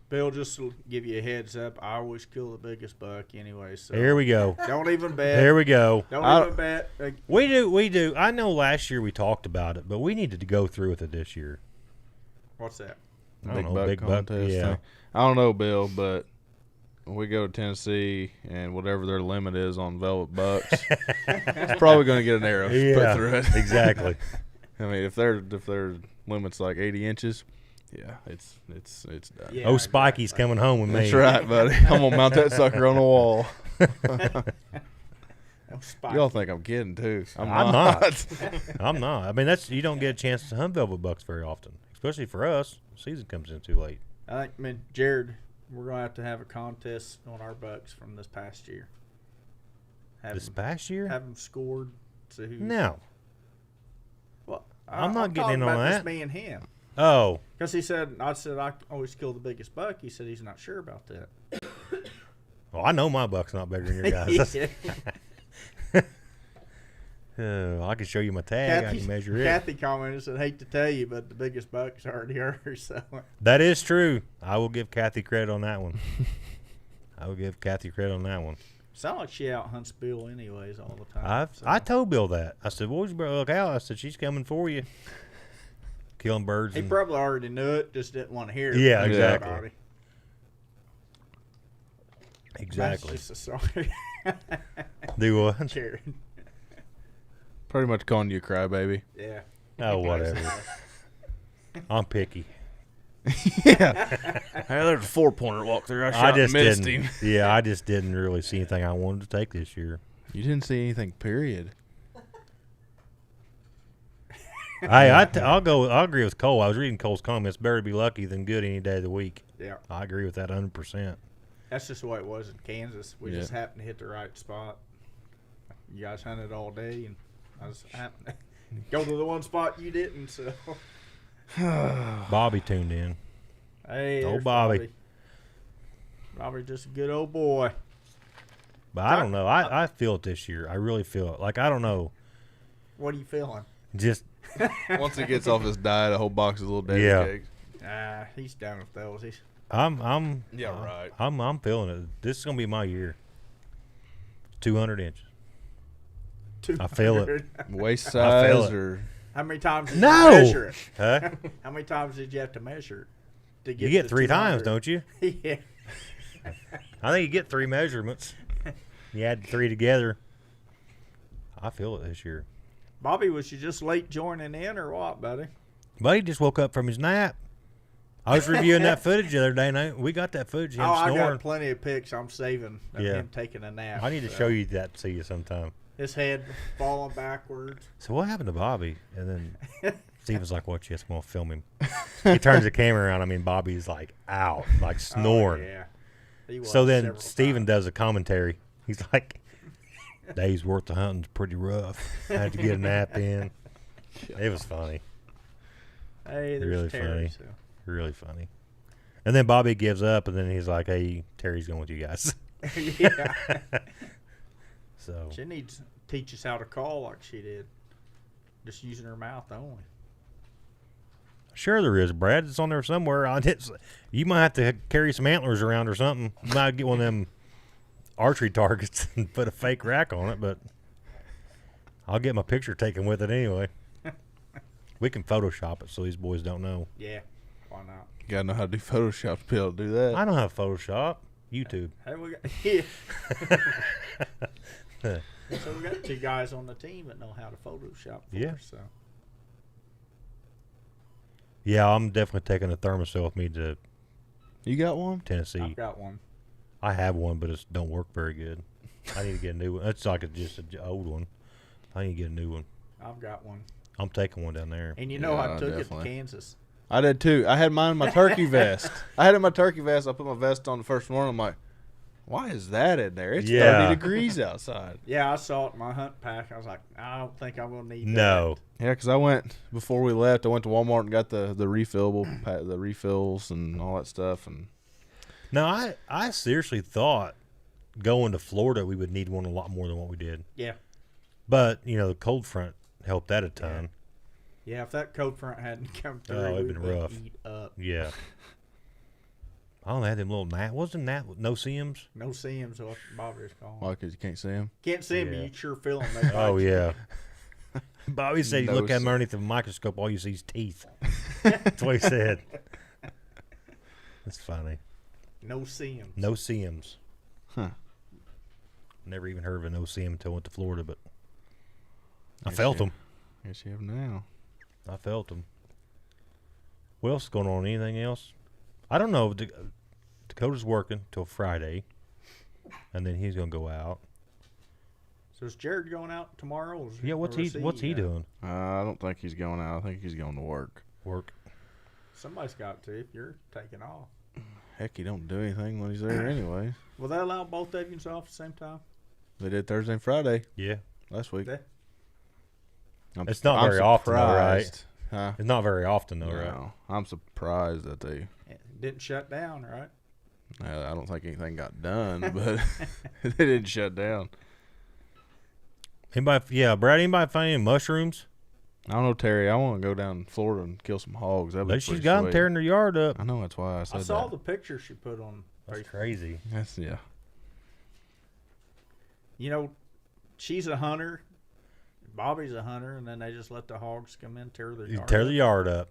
Bill, just to give you a heads up, I always kill the biggest buck anyway. So Here we go. don't even bet. There we go. Don't even bet. We do. I know last year we talked about it, but we needed to go through with it this year. What's that? I don't know, big buck, yeah. thing. I don't know, Bill, but when we go to Tennessee and whatever their limit is on velvet bucks, it's probably going to get an arrow put through it. Exactly. I mean, if their limit's like 80 inches, yeah, it's done. Yeah, Oh, Spikey's coming home with me. That's right, buddy. I'm gonna mount that sucker on the wall. Y'all think I'm kidding too? I'm not. I'm not. I mean, you don't get a chance to hunt velvet bucks very often, especially for us. The season comes in too late. I mean, Jared, we're going to have a contest on our bucks from this past year. Past year? Have them scored. So who? No. Well, I'm not getting in talking on about that. Just me and him. Oh. Because I said I always kill the biggest buck. He said he's not sure about that. Well, I know my buck's not bigger than your guys. I can show you my tag. I can measure it. Kathy commented, said, hate to tell you, but the biggest buck's already hers. So. That is true. I will give Kathy credit on that one. Sound like she out hunts Bill anyways all the time. I told Bill that. I said, boys, look out. I said, she's coming for you. Killing birds. He probably already knew it, just didn't want to hear it. Yeah, from exactly. everybody. Exactly. That's just a story. Do what? Jared. Pretty much calling you a crybaby. Yeah. Oh, whatever. I'm picky. Yeah. Hey, there's a 4-pointer walk through. I shot just and missed didn't. him. Yeah, I just didn't really see anything I wanted to take this year. You didn't see anything, period. I'll agree with Cole. I was reading Cole's comments. Better to be lucky than good any day of the week. Yeah. I agree with that 100%. That's just the way it was in Kansas. We just happened to hit the right spot. You guys hunted all day, and I just happened to go to the one spot you didn't. So, Bobby tuned in. hey, Old there's Bobby. Bobby's just a good old boy. But I don't know. I feel it this year. I really feel it. Like, I don't know. What are you feeling? Just Once he gets off his diet, a whole box of little daddy Yeah. cakes. He's down with those. I'm Yeah, right. I'm feeling it. This is gonna be my year. 200 inches. I feel it. Waist I feel size it. or How many times did No! you measure it? Huh? How many times did you have to measure it? To You get to 3 times, 200? don't you? Yeah. I think you get 3 measurements. You add 3 together. I feel it this year. Bobby, was you just late joining in or what, buddy? But he just woke up from his nap. I was reviewing that footage the other day, and we got that footage of him I snoring. got plenty of pics I'm saving of Yeah. him taking a nap. I need to show you that to you sometime. His head falling backwards. So what happened to Bobby? And then Steven's like, "Watch this, I'm gonna film him." He turns the camera around. I mean, Bobby's like out, like snoring. Oh, yeah. He was So then several Steven times. does a commentary. He's like, "Day's worth of hunting's pretty rough. I had to get a nap in." It was funny, Hey, there's really Terry. funny. really funny. And then Bobby gives up, and then he's like, "Hey, Terry's going with you guys." So. Yeah. So She needs to teach us how to call like she did. Just using her mouth only. sure there is, Brad. It's on there somewhere. You might have to carry some antlers around or something. You might get one of them archery targets and put a fake rack on it, but I'll get my picture taken with it anyway. We can Photoshop it so these boys don't know. Yeah. Why not? You gotta know how to do Photoshop to be able to do that. I don't have Photoshop. YouTube. Hey, we got yeah. So we got 2 guys on the team that know how to Photoshop. Yeah. Us, so. Yeah, I'm definitely taking a thermostat with me to You got one? Tennessee. I've got one. I have one, but it don't work very good. I need to get a new one. It's like just an old one. I need to get a new one. I've got one. I'm taking one down there. And you know Yeah, I took it definitely. to Kansas. I did too. I had mine in my turkey vest. I had it in my turkey vest. I put my vest on the first morning. I'm like, why is that in there? It's Yeah. 30 degrees outside. Yeah, I saw it in my hunt pack. I was like, I don't think I'm gonna need No. Yeah, because I went before we left. I went to Walmart and got the refillable the refills and all that stuff. And No, I seriously thought going to Florida we would need one a lot more than what we did. Yeah. But, the cold front helped that a ton. Yeah, if that cold front hadn't come through, Oh, it'd we'd been been rough. eat up. Yeah. I only had them little wasn't that no seams? No seams, what Bobby's calling. why? Because you can't see them. Can't see them, Yeah. but you sure feel them. They Oh bite you. yeah. Bobby said you No look at him seam. underneath the microscope, all you see is teeth. That's what he said. That's funny. No seams. No seams. Huh. Never even heard of a no seam until I went to Florida, but I Yes, felt yeah. them. Yes, you have now. I felt them. What else is going on? Anything else? I don't know. Dakota's working till Friday, and then he's gonna go out. So is Jared going out tomorrow? Or is- Yeah, what's or is he doing? I don't think he's going out. I think he's going to work. Work. Somebody's got to if you're taking off. Heck, he don't do anything when he's there anyway. Will they allow both of you off at the same time? They did Thursday and Friday Yeah. last week. They- It's not very often, though, right? surprised. Huh? It's not very often though, right? No, I'm surprised that they. It didn't shut down, right? I don't think anything got done, but they didn't shut down. Anybody? Yeah, Brad. Anybody find any mushrooms? I don't know, Terry. I want to go down to Florida and kill some hogs. That'd be She's pretty got them sweet. tearing their yard up. I know, that's why I said I saw that. the picture she put on That's Facebook. crazy. That's, yeah. You know, she's a hunter. Bobby's a hunter, and then they just let the hogs come in, tear their You yard tear up. the yard up.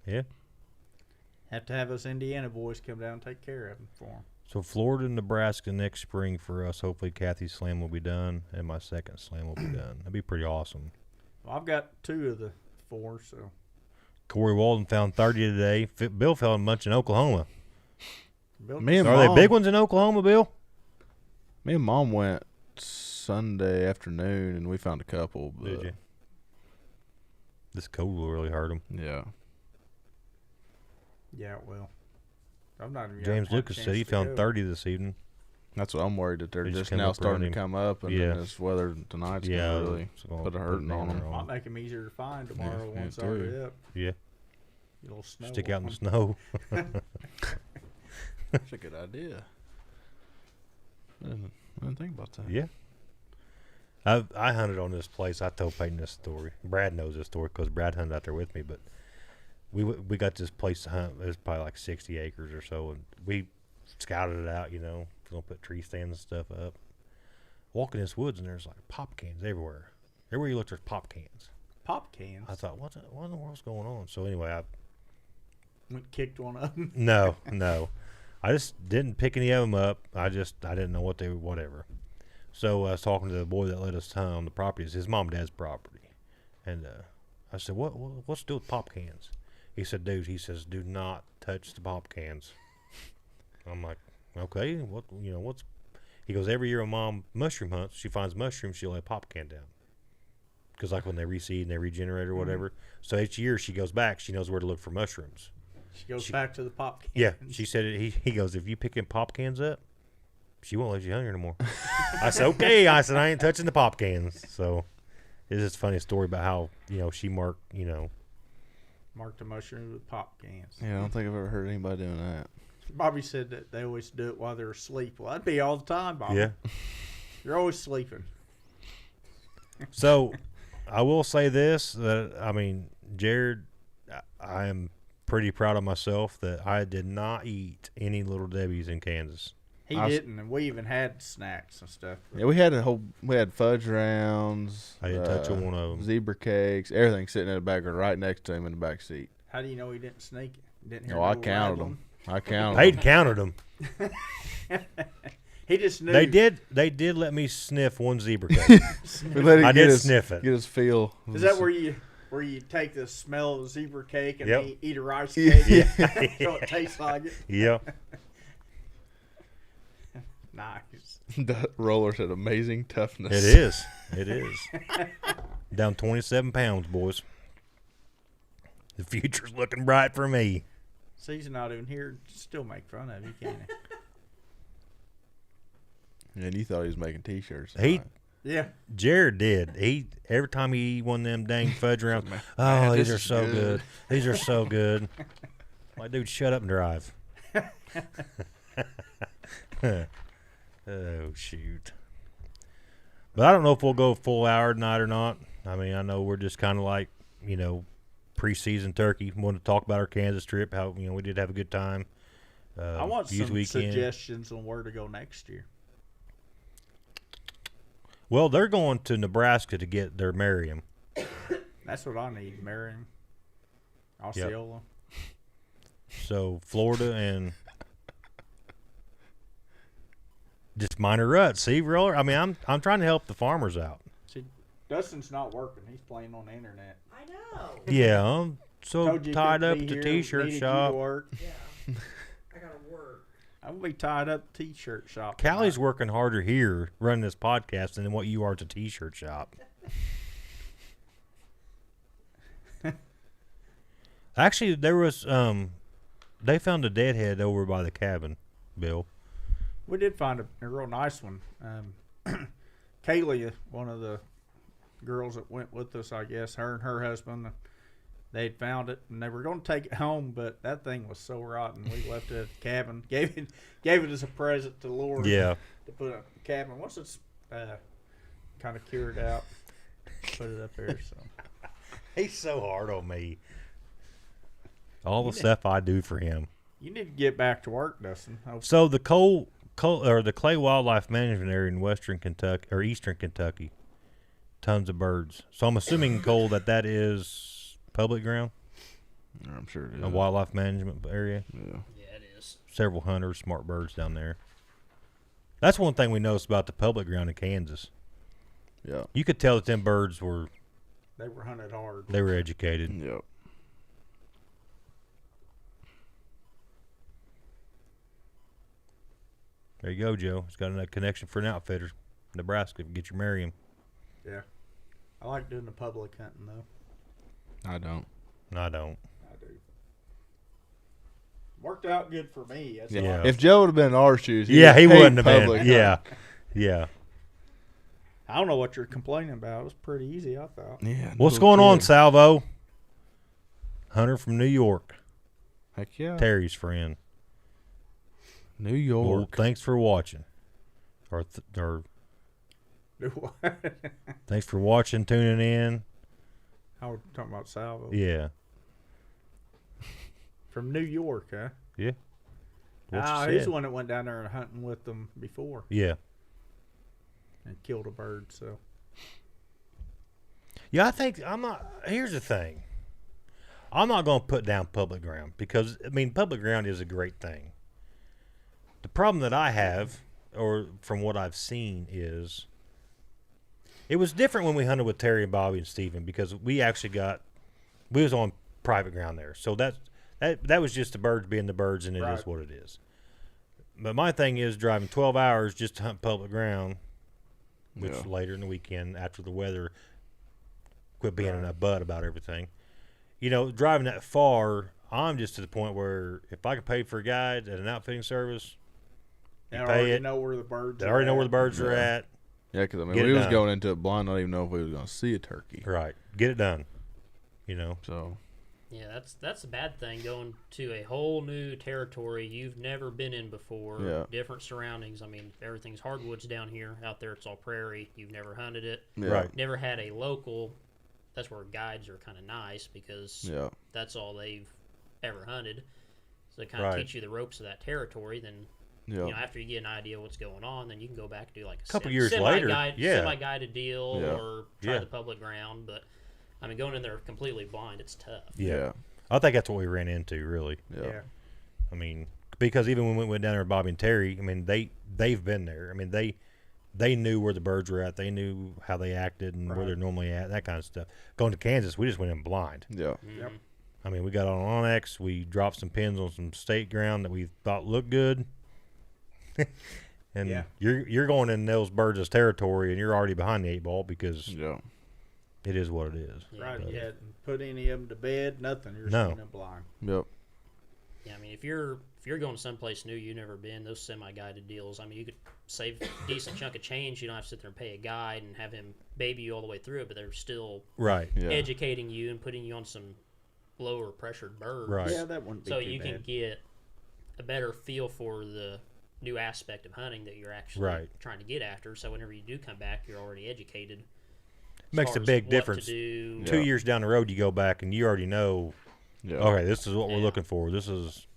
Yeah. Have to have us Indiana boys come down and take care of them for them. So Florida and Nebraska next spring for us. Hopefully Kathy's slam will be done and my second slam will be done. That'd be pretty awesome. Well, I've got 2 of the 4, so Corey Walden found 30 today. Bill found a bunch in Oklahoma. Bill, Me and Are they Mom- big ones in Oklahoma, Bill? Me and Mom went Sunday afternoon, and we found a couple. But Did you? This cold will really hurt them. Yeah. yeah, it will. I'm not even James had a Lucas said chance he to found go. 30 this evening. That's what I'm worried that they're They just just came now up starting running. to come up, and Yeah. then this weather tonight's Yeah, going to really it's gonna put a hurting on damper them. Might make them easier to find tomorrow yeah, once too. they're already up. Yeah. A little snow. Stick on out in the 'em. snow. That's a good idea. I didn't think about that. Yeah. I hunted on this place. I told Peyton this story. Brad knows this story because Brad hunted out there with me. But we got this place to hunt. It was probably like 60 acres or so, and we scouted it out. We're gonna put tree stands and stuff up. Walking this woods, and there's like pop cans everywhere. Everywhere you look, there's pop cans. Pop cans. I thought, what in the world's going on? So anyway, I Went and kicked one of them. No. I just didn't pick any of them up. I didn't know what they were, whatever. So I was talking to the boy that let us hunt on the property. It's his mom and dad's property. And I said, what's to do with pop cans? He said, dude, do not touch the pop cans. I'm like, okay, what's? He goes, every year when Mom mushroom hunts, she finds mushrooms, she'll lay a pop can down. Because like when they reseed and they regenerate or whatever. So each year she goes back, she knows where to look for mushrooms. She goes back to the pop cans. Yeah, she said he goes, if you picking pop cans up, she won't let you hunt here no more. I said, okay. I said, I ain't touching the pop cans. So it's just a funny story about how, she marked, Mark the mushrooms with pop cans. Yeah, I don't think I've ever heard anybody doing that. Bobby said that they always do it while they're asleep. Well, that'd be all the time, Bobby. Yeah. You're always sleeping. So I will say this, that, Jared, I am pretty proud of myself that I did not eat any Little Debbie's in Kansas. He didn't, and we even had snacks and stuff. Yeah, we had fudge rounds. I didn't touch one of them. Zebra cakes, everything sitting in the back or right next to him in the back seat. How do you know he didn't sneak it? Didn't hear Oh, I no counted rattling? them. I counted They them. counted them. He just knew. They did let me sniff one zebra cake. We let him I get did his, sniff it. Get his feel. Is that where you take the smell of the zebra cake and Yep. eat a rice cake Yeah. so it tastes like it? Yep. Nice. The rollers had amazing toughness. It is. It is. Down 27 pounds, boys. The future's looking bright for me. C's not even here. Still make fun of you, can't he? And you thought he was making T-shirts. He- Yeah. Jared did. Every time he eat one of them dang fudge rounds, Man, these this are is so good. good. These are so good. Like, dude, shut up and drive. Oh, shoot. But I don't know if we'll go full hour tonight or not. I know we're just kind of like, preseason turkey. We want to talk about our Kansas trip, how, we did have a good time. I want Views some weekend. suggestions on where to go next year. Well, they're going to Nebraska to get their Merriam. That's what I need. Marion, Osceola. So Florida and just minor ruts. See, roller. I'm trying to help the farmers out. See, Dustin's not working. He's playing on the internet. I know. Yeah, I'm so Told you he tied couldn't up be at the here, T-shirt needed you shop. to work. Yeah. I gotta work. I'm gonna be tied up at the T-shirt shop. Callie's tonight. working harder here running this podcast than what you are at the T-shirt shop. Actually, there was they found a deadhead over by the cabin, Bill. We did find a real nice one. Kaylee, one of the girls that went with us, I guess, her and her husband, they'd found it and they were going to take it home, but that thing was so rotten. We left it at the cabin, gave it as a present to the Lord. Yeah. To put up the cabin. Once it's kind of cured out, put it up there. So He's so hard on me. All the stuff I do for him. you need to get back to work, Dustin. So the the Clay Wildlife Management Area in Western Kentucky or Eastern Kentucky, tons of birds. So I'm assuming, Cole, that is public ground, I'm sure it is. a wildlife management area. Yeah. Yeah, it is. Several hunters, smart birds down there. That's one thing we noticed about the public ground in Kansas. Yeah. You could tell that them birds were hunted hard. they were educated. Yep. There you go, Joe. It's got a connection for an outfitter, Nebraska. Get your Merriam. Yeah. I like doing the public hunting, though. I don't. I don't. I do. Worked out good for me. That's all Yeah. I- If Joe would have been in our shoes, Yeah, he would wouldn't have public. been. Yeah, yeah. I don't know what you're complaining about. It was pretty easy, I thought. Yeah. What's no going on, kidding. Salvo? Hunter from New York, Heck yeah. Terry's friend. New Well, York. thanks for watching, or thanks for watching, tuning in. How we're talking about Salvo. Yeah, From New York, huh? yeah. What you He's said. the one that went down there and hunting with them before Yeah, and killed a bird, so. yeah. I think I'm not. Here's the thing. I'm not going to put down public ground because public ground is a great thing. The problem that I have, or from what I've seen, is it was different when we hunted with Terry and Bobby and Steven because we was on private ground there. So That was just the birds being the birds, and it is Right. what it is. But my thing is driving 12 hours just to hunt public ground, which Yeah. later in the weekend after the weather quit being Right. a butt about everything. You know, driving that far, I'm just to the point where if I can pay for a guide at an outfitting service, They you pay already it. know where the birds. They are already know at. where the birds are Yeah. at. Yeah, because I mean, Get we it was done. going into it blind, not even know if we was going to see a turkey. Right. Get it done. You know. So Yeah, that's a bad thing, going to a whole new territory you've never been in before. Yeah. Different surroundings. I mean, everything's hardwoods down here. Out there, it's all prairie. You've never hunted it. yeah, Right. Never had a local. That's where guides are kind of nice because yeah, that's all they've ever hunted. So they kind Right. of teach you the ropes of that territory. Then yeah, you know, after you get an idea of what's going on, then you can go back and do like a Couple years later, yeah. semi-guided deal Yeah. or try Yeah. the public ground. But I mean, going in there completely blind, it's tough. Yeah. yeah, I think that's what we ran into, really. yeah, Yeah. I mean, because even when we went down there with Bobby and Terry, I mean, they've been there. I mean, they knew where the birds were at. They knew how they acted and where Right. they're normally at, that kind of stuff. Going to Kansas, we just went in blind. yeah, Yep. I mean, we got on Onyx. We dropped some pins on some state ground that we thought looked good. And Yeah. you're going in those birds' territory, and you're already behind the 8 ball because yeah, it is what it is. Yeah, Right. but- You hadn't put any of them to bed. Nothing. You're No. seeing them blind. yep, Yeah, I mean, if you're going someplace new you've never been, those semi-guided deals, I mean, you could save a decent chunk of change. You don't have to sit there and pay a guide and have him baby you all the way through it, but they're still Right. yeah, educating you and putting you on some lower pressured birds. Right. Yeah, that wouldn't be So too you can bad. get a better feel for the new aspect of hunting that you're actually Right. trying to get after. So whenever you do come back, you're already educated. as Makes far a as big what difference. To do. Yeah. 2 years down the road, you go back and you already know. yeah, Okay, this is what we're Yeah. looking for. This is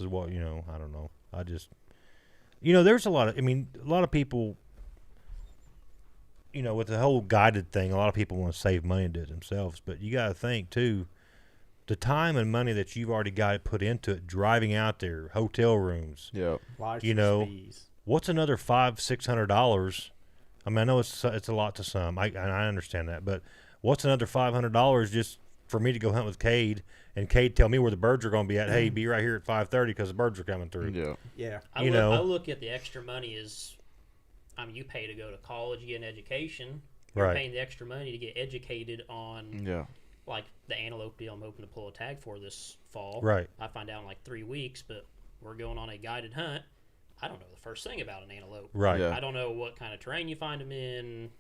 what, you know, I don't know. I just, you know, there's a lot of people, you know, with the whole guided thing, a lot of people want to save money and do it themselves. But you got to think, too, the time and money that you've already got put into it, driving out there, hotel rooms, yeah, License you know, fees. what's another $500-600? I mean, I know it's a lot to some. I understand that, but what's another $500 just for me to go hunt with Cade and Cade tell me where the birds are going to be at? Hey, be right here at 5:30 because the birds are coming through. yeah, Yeah. I you look, know. I look at the extra money as, I mean, you pay to go to college, you get an education. You're Right. paying the extra money to get educated on, yeah, like, the antelope deal I'm hoping to pull a tag for this fall. Right. I find out in like 3 weeks, but we're going on a guided hunt. I don't know the first thing about an antelope. Right. Yeah. I don't know what kind of terrain you find them in.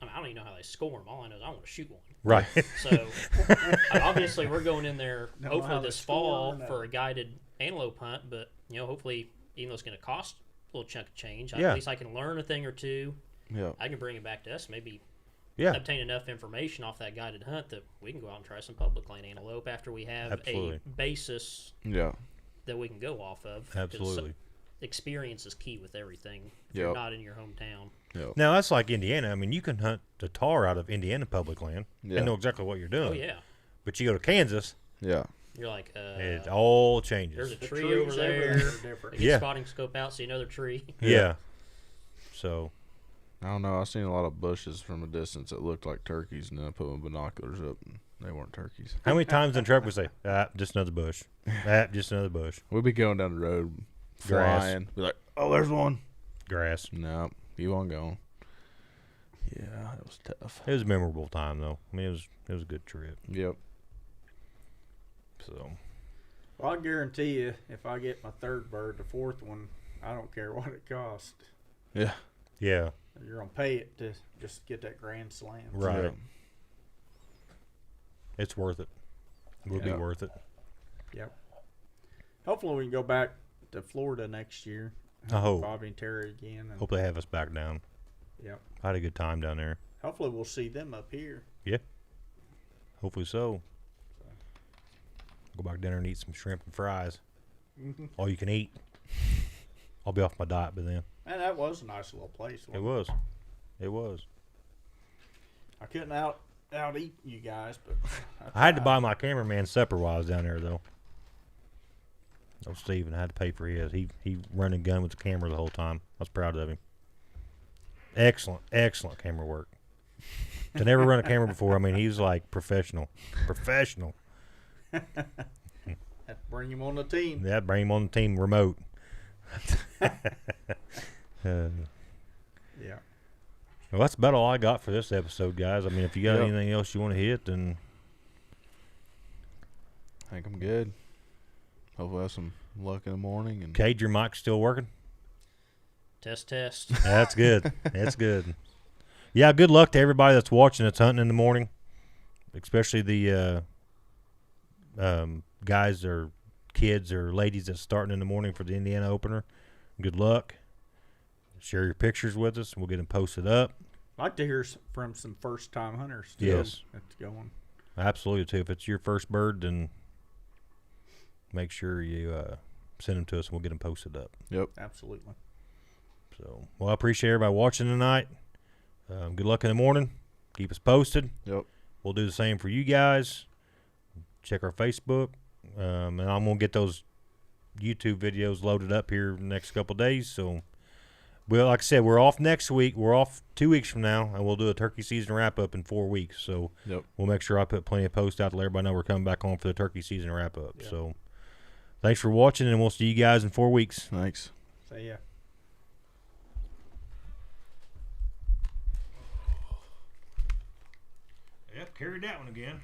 I mean, I don't even know how they score them. All I know is I want to shoot one. Right. So obviously we're going in there Know hopefully how they this score fall or not. for a guided antelope hunt. But you know, hopefully, even though it's going to cost a little chunk of change, Yeah. at least I can learn a thing or two. yeah, I can bring it back to us. Maybe Yeah. obtain enough information off that guided hunt that we can go out and try some public land antelope after we have Absolutely. a basis yeah, that we can go off of. 'Cause Absolutely. experience is key with everything. If Yep. you're not in your hometown. yeah, Now, that's like Indiana. I mean, you can hunt the tar out of Indiana public land Yeah. and know exactly what you're doing. Oh yeah, But you go to Kansas, yeah, you're like it all changes. there's a The tree trees over there. everywhere are different. Get Yeah. spotting scope out, see another tree. Yeah. So, I don't know. I seen a lot of bushes from a distance that looked like turkeys, and then I put my binoculars up, and they weren't turkeys. how many times in truck we say, just another bush. Just another bush. We'd be going down the road, Grass. flying, be like, "Oh, there's one." Grass. No, you on going. Yeah, it was tough. It was a memorable time, though. I mean, it was a good trip. Yep. So, Well, I guarantee you, if I get my third bird, the fourth one, I don't care what it costs. Yeah. yeah. You're gonna pay it to just get that grand slam. Right. Yeah. It's worth it. It will be Yeah. worth it. Hopefully, we can go back to Florida next year. I hope. Bobby and Terry again, and Hope they have us back down. Yep. I had a good time down there. hopefully we'll see them up here. Hopefully so. Go back down there and eat some shrimp and fries. All you can eat. I'll be off my diet by then. Man, that was a nice little place. It wasn't was. It was. I couldn't out eat you guys, but I had to buy my cameraman supper while I was down there, though. Oh, Steven, I had to pay for his. He run and gun with the camera the whole time. I was proud of him. Excellent camera work. To never run a camera before, I mean, he's like professional. Have to bring him on the team. Yeah, bring him on the team remote. Yeah. Well, that's about all I got for this episode, guys. I mean, if you got Yep. anything else you want to hit, then I think I'm good. Hopefully I have some luck in the morning. And Cade, your mic's still working? Test. That's good. That's good. Yeah, good luck to everybody that's watching that's hunting in the morning, especially the guys or kids or ladies that's starting in the morning for the Indiana opener. Good luck. Share your pictures with us. We'll get them posted up. I'd like to hear from some first-time hunters, too. Yes. That's going. Absolutely, too. If it's your first bird, then make sure you send them to us and we'll get them posted up. Yep. Absolutely. So, well, I appreciate everybody watching tonight. Good luck in the morning. Keep us posted. Yep. We'll do the same for you guys. Check our Facebook. And I'm going to get those YouTube videos loaded up here in the next couple of days. So, well, like I said, we're off next week. We're off 2 weeks from now, and we'll do a turkey season wrap-up in 4 weeks. So, Yep. we'll make sure I put plenty of posts out to let everybody know we're coming back on for the turkey season wrap-up. Yeah. So, thanks for watching, and we'll see you guys in 4 weeks. Thanks. See ya. Yep, carried that one again.